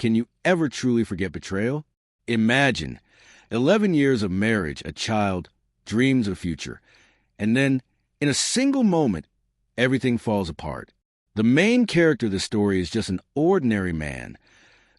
Can you ever truly forget betrayal? Imagine 11 years of marriage, a child, dreams of future, and then, in a single moment, everything falls apart. The main character of the story is just an ordinary man,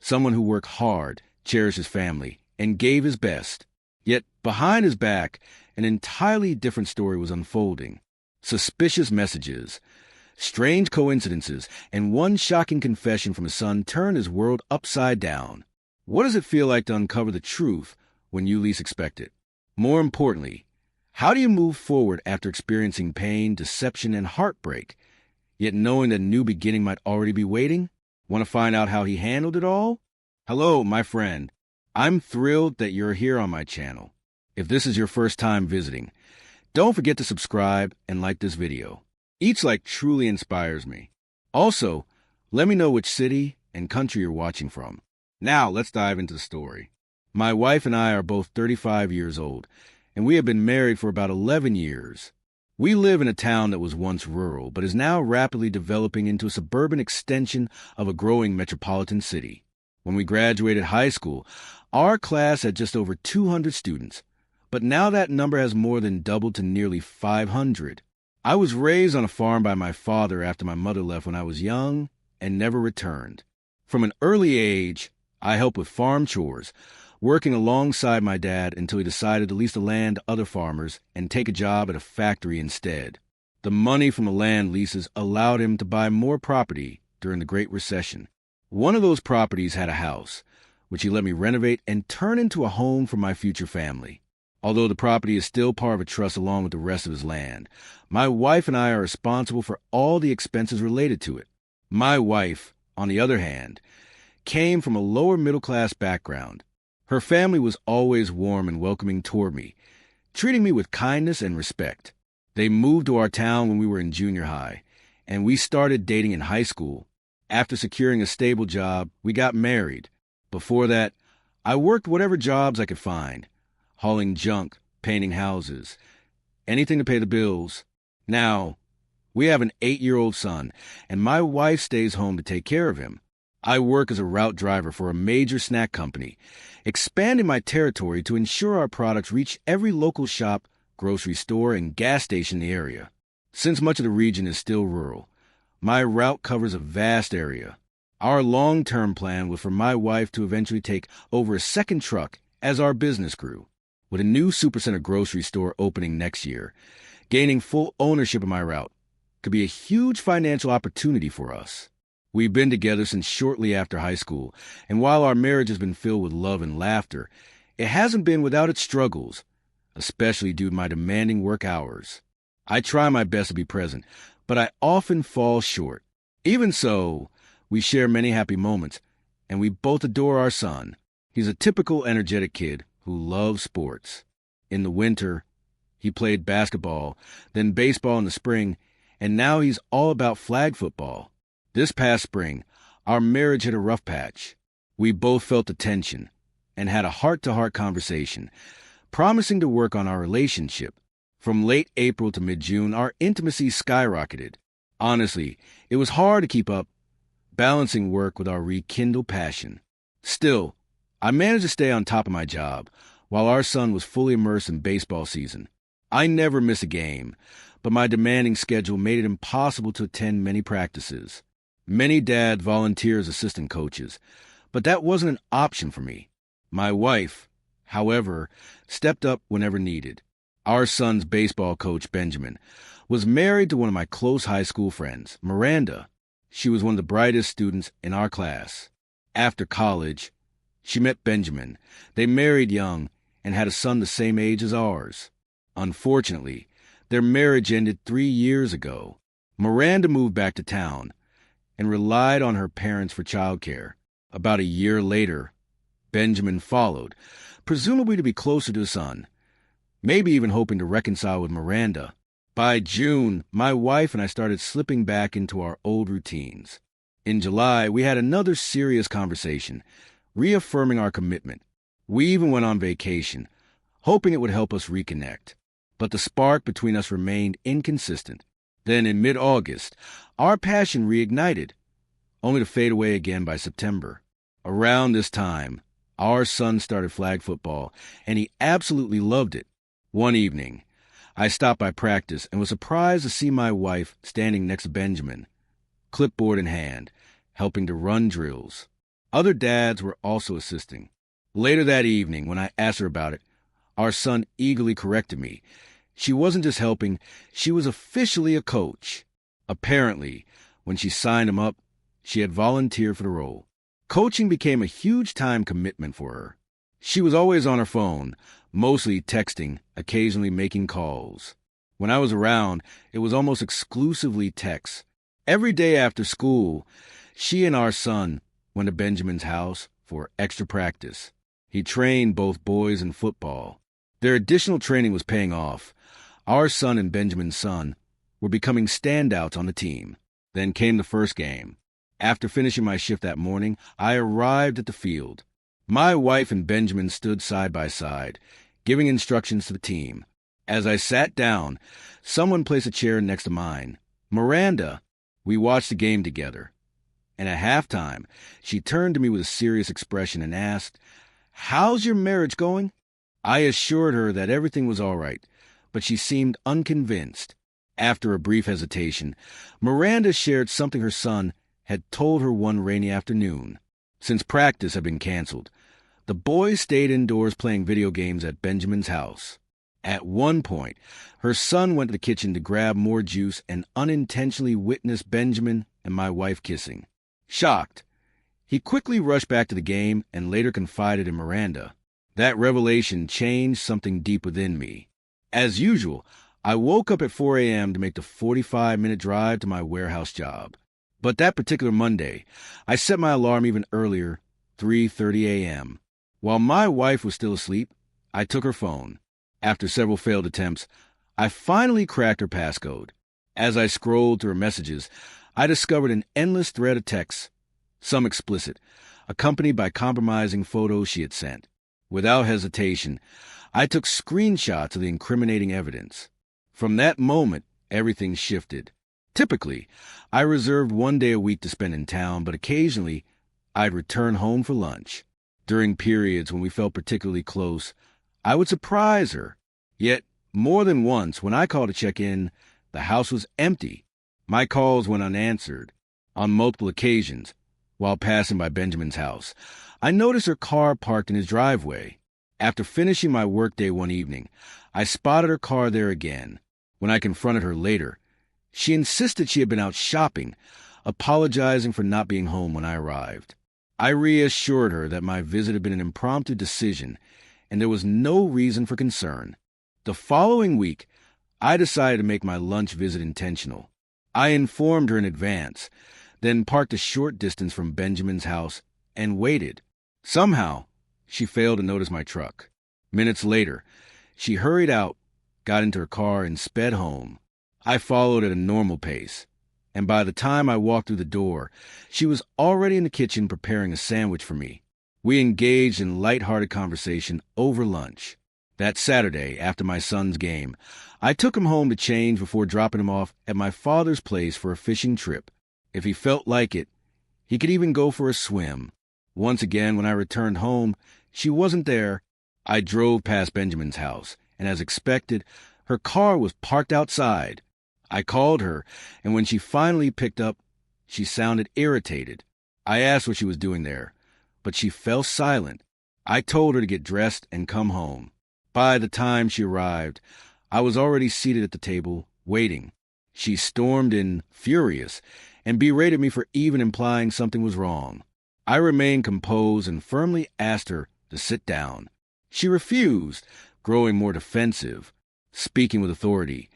someone who worked hard, cherished his family, and gave his best. Yet, behind his back, an entirely different story was unfolding. Suspicious messages, strange coincidences, and one shocking confession from his son turned his world upside down. What does it feel like to uncover the truth when you least expect it? More importantly, how do you move forward after experiencing pain, deception, and heartbreak, yet knowing that a new beginning might already be waiting? Want to find out how he handled it all? Hello, my friend. I'm thrilled that you're here on my channel. If this is your first time visiting, don't forget to subscribe and like this video. Each like truly inspires me. Also, let me know which city and country you're watching from. Now, let's dive into the story. My wife and I are both 35 years old, and we have been married for about 11 years. We live in a town that was once rural, but is now rapidly developing into a suburban extension of a growing metropolitan city. When we graduated high school, our class had just over 200 students, but now that number has more than doubled to nearly 500. I was raised on a farm by my father after my mother left when I was young and never returned. From an early age, I helped with farm chores, working alongside my dad until he decided to lease the land to other farmers and take a job at a factory instead. The money from the land leases allowed him to buy more property during the Great Recession. One of those properties had a house, which he let me renovate and turn into a home for my future family. Although the property is still part of a trust along with the rest of his land, my wife and I are responsible for all the expenses related to it. My wife, on the other hand, came from a lower middle-class background. Her family was always warm and welcoming toward me, treating me with kindness and respect. They moved to our town when we were in junior high, and we started dating in high school. After securing a stable job, we got married. Before that, I worked whatever jobs I could find, hauling junk, painting houses, anything to pay the bills. Now, we have an 8-year-old son, and my wife stays home to take care of him. I work as a route driver for a major snack company, expanding my territory to ensure our products reach every local shop, grocery store, and gas station in the area. Since much of the region is still rural, my route covers a vast area. Our long-term plan was for my wife to eventually take over a second truck as our business grew. With a new Supercenter grocery store opening next year, gaining full ownership of my route could be a huge financial opportunity for us. We've been together since shortly after high school, and while our marriage has been filled with love and laughter, it hasn't been without its struggles, especially due to my demanding work hours. I try my best to be present, but I often fall short. Even so, we share many happy moments, and we both adore our son. He's a typical energetic kid who loves sports. In the winter, he played basketball, then baseball in the spring, and now he's all about flag football. This past spring, our marriage hit a rough patch. We both felt the tension and had a heart-to-heart conversation, promising to work on our relationship. From late April to mid-June, our intimacy skyrocketed. Honestly, it was hard to keep up, balancing work with our rekindled passion. Still, I managed to stay on top of my job while our son was fully immersed in baseball season. I never miss a game, but my demanding schedule made it impossible to attend many practices. Many dads volunteer as assistant coaches, but that wasn't an option for me. My wife, however, stepped up whenever needed. Our son's baseball coach, Benjamin, was married to one of my close high school friends, Miranda. She was one of the brightest students in our class. After college, she met Benjamin. They married young and had a son the same age as ours. Unfortunately, their marriage ended 3 years ago. Miranda moved back to town and relied on her parents for childcare. About a year later, Benjamin followed, presumably to be closer to his son, maybe even hoping to reconcile with Miranda. By June, my wife and I started slipping back into our old routines. In July, we had another serious conversation, reaffirming our commitment. We even went on vacation, hoping it would help us reconnect. But the spark between us remained inconsistent. Then in mid-August, our passion reignited, only to fade away again by September. Around this time, our son started flag football, and he absolutely loved it. One evening, I stopped by practice and was surprised to see my wife standing next to Benjamin, clipboard in hand, helping to run drills. Other dads were also assisting. Later that evening, when I asked her about it, our son eagerly corrected me. She wasn't just helping, she was officially a coach. Apparently, when she signed him up, she had volunteered for the role. Coaching became a huge time commitment for her. She was always on her phone, mostly texting, occasionally making calls. When I was around, it was almost exclusively text. Every day after school, she and our son went to Benjamin's house for extra practice. He trained both boys in football. Their additional training was paying off. Our son and Benjamin's son were becoming standouts on the team. Then came the first game. After finishing my shift that morning, I arrived at the field. My wife and Benjamin stood side by side, giving instructions to the team. As I sat down, someone placed a chair next to mine. Miranda. We watched the game together. And at halftime, she turned to me with a serious expression and asked, "How's your marriage going?" I assured her that everything was all right, but she seemed unconvinced. After a brief hesitation, Miranda shared something her son had told her one rainy afternoon. Since practice had been canceled, the boys stayed indoors playing video games at Benjamin's house. At one point, her son went to the kitchen to grab more juice and unintentionally witnessed Benjamin and my wife kissing. Shocked, he quickly rushed back to the game and later confided in Miranda. That revelation changed something deep within me. As usual, I woke up at 4 a.m. to make the 45-minute drive to my warehouse job. But that particular Monday, I set my alarm even earlier, 3:30 a.m. While my wife was still asleep, I took her phone. After several failed attempts, I finally cracked her passcode. As I scrolled through her messages, I discovered an endless thread of texts, some explicit, accompanied by compromising photos she had sent. Without hesitation, I took screenshots of the incriminating evidence. From that moment, everything shifted. Typically, I reserved one day a week to spend in town, but occasionally, I'd return home for lunch. During periods when we felt particularly close, I would surprise her. Yet, more than once, when I called to check in, the house was empty. My calls went unanswered. On multiple occasions, while passing by Benjamin's house, I noticed her car parked in his driveway. After finishing my workday one evening, I spotted her car there again. When I confronted her later, she insisted she had been out shopping, apologizing for not being home when I arrived. I reassured her that my visit had been an impromptu decision and there was no reason for concern. The following week, I decided to make my lunch visit intentional. I informed her in advance, then parked a short distance from Benjamin's house and waited. Somehow, she failed to notice my truck. Minutes later, she hurried out, got into her car, and sped home. I followed at a normal pace, and by the time I walked through the door, she was already in the kitchen preparing a sandwich for me. We engaged in light-hearted conversation over lunch. That Saturday, after my son's game, I took him home to change before dropping him off at my father's place for a fishing trip. If he felt like it, he could even go for a swim. Once again, when I returned home, she wasn't there. I drove past Benjamin's house, and as expected, her car was parked outside. I called her, and when she finally picked up, she sounded irritated. I asked what she was doing there, but she fell silent. I told her to get dressed and come home. By the time she arrived, I was already seated at the table, waiting. She stormed in, furious, and berated me for even implying something was wrong. I remained composed and firmly asked her to sit down. She refused, growing more defensive. Speaking with authority,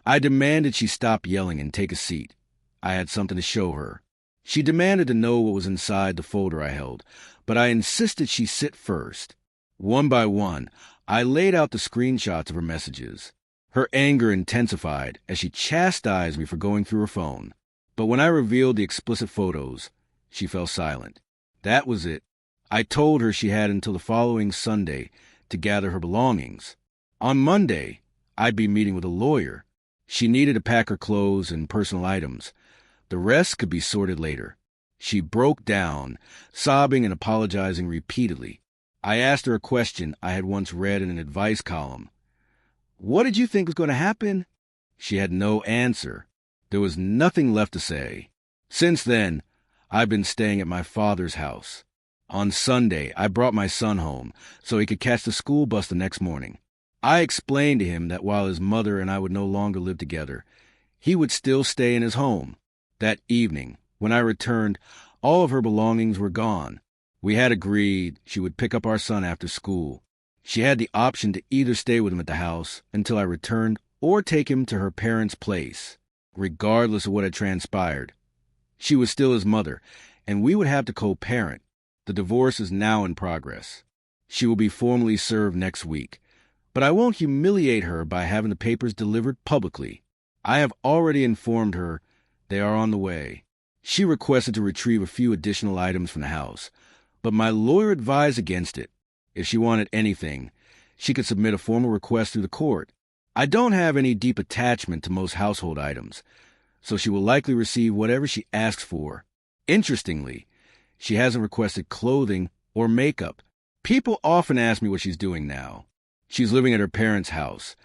I demanded she stop yelling and take a seat. I had something to show her. She demanded to know what was inside the folder I held, but I insisted she sit first. One by one, I laid out the screenshots of her messages. Her anger intensified as she chastised me for going through her phone. But when I revealed the explicit photos, she fell silent. That was it. I told her she had until the following Sunday to gather her belongings. On Monday, I'd be meeting with a lawyer. She needed to pack her clothes and personal items. The rest could be sorted later. She broke down, sobbing and apologizing repeatedly. I asked her a question I had once read in an advice column. "What did you think was going to happen?" She had no answer. There was nothing left to say. Since then, I've been staying at my father's house. On Sunday, I brought my son home so he could catch the school bus the next morning. I explained to him that while his mother and I would no longer live together, he would still stay in his home. That evening, when I returned, all of her belongings were gone. We had agreed she would pick up our son after school. She had the option to either stay with him at the house until I returned or take him to her parents' place. Regardless of what had transpired, she was still his mother, and we would have to co-parent. The divorce is now in progress. She will be formally served next week, but I won't humiliate her by having the papers delivered publicly. I have already informed her they are on the way. She requested to retrieve a few additional items from the house, but my lawyer advised against it. If she wanted anything, she could submit a formal request through the court. I don't have any deep attachment to most household items, so she will likely receive whatever she asks for. Interestingly, she hasn't requested clothing or makeup. People often ask me what she's doing now. She's living at her parents' house,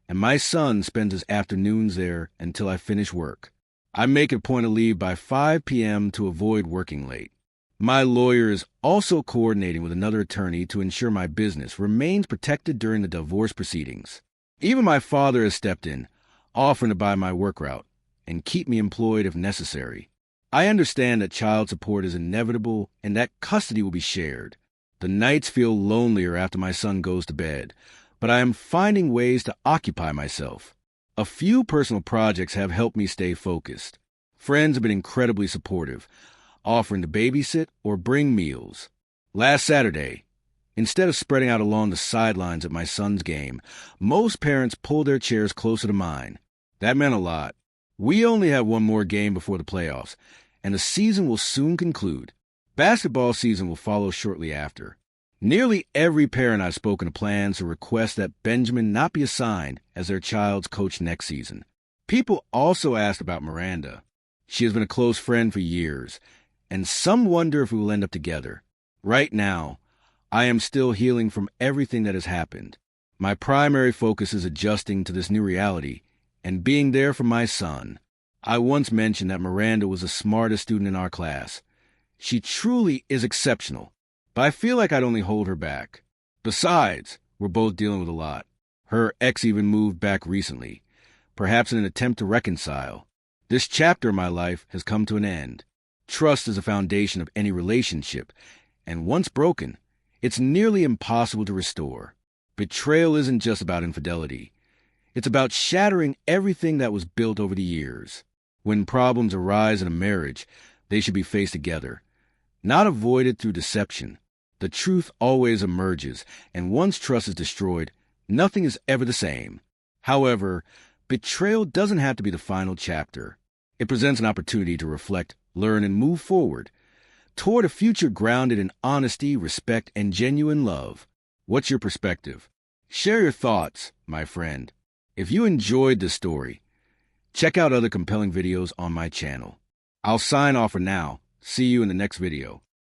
and my son spends his afternoons there until I finish work. I make it a point to leave by 5 p.m. to avoid working late. My lawyer is also coordinating with another attorney to ensure my business remains protected during the divorce proceedings. Even my father has stepped in, offering to buy my work route and keep me employed if necessary. I understand that child support is inevitable and that custody will be shared. The nights feel lonelier after my son goes to bed, but I am finding ways to occupy myself. A few personal projects have helped me stay focused. Friends have been incredibly supportive, offering to babysit or bring meals. Last Saturday, instead of spreading out along the sidelines at my son's game, most parents pulled their chairs closer to mine. That meant a lot. We only have one more game before the playoffs, and the season will soon conclude. Basketball season will follow shortly after. Nearly every parent I've spoken to plans to request that Benjamin not be assigned as their child's coach next season. People also asked about Miranda. She has been a close friend for years, and some wonder if we will end up together. Right now, I am still healing from everything that has happened. My primary focus is adjusting to this new reality and being there for my son. I once mentioned that Miranda was the smartest student in our class. She truly is exceptional, but I feel like I'd only hold her back. Besides, we're both dealing with a lot. Her ex even moved back recently, perhaps in an attempt to reconcile. This chapter of my life has come to an end. Trust is the foundation of any relationship, and once broken, it's nearly impossible to restore. Betrayal isn't just about infidelity. It's about shattering everything that was built over the years. When problems arise in a marriage, they should be faced together, not avoided through deception. The truth always emerges, and once trust is destroyed, nothing is ever the same. However, betrayal doesn't have to be the final chapter. It presents an opportunity to reflect, learn, and move forward toward a future grounded in honesty, respect, and genuine love. What's your perspective? Share your thoughts, my friend. If you enjoyed this story, check out other compelling videos on my channel. I'll sign off for now. See you in the next video.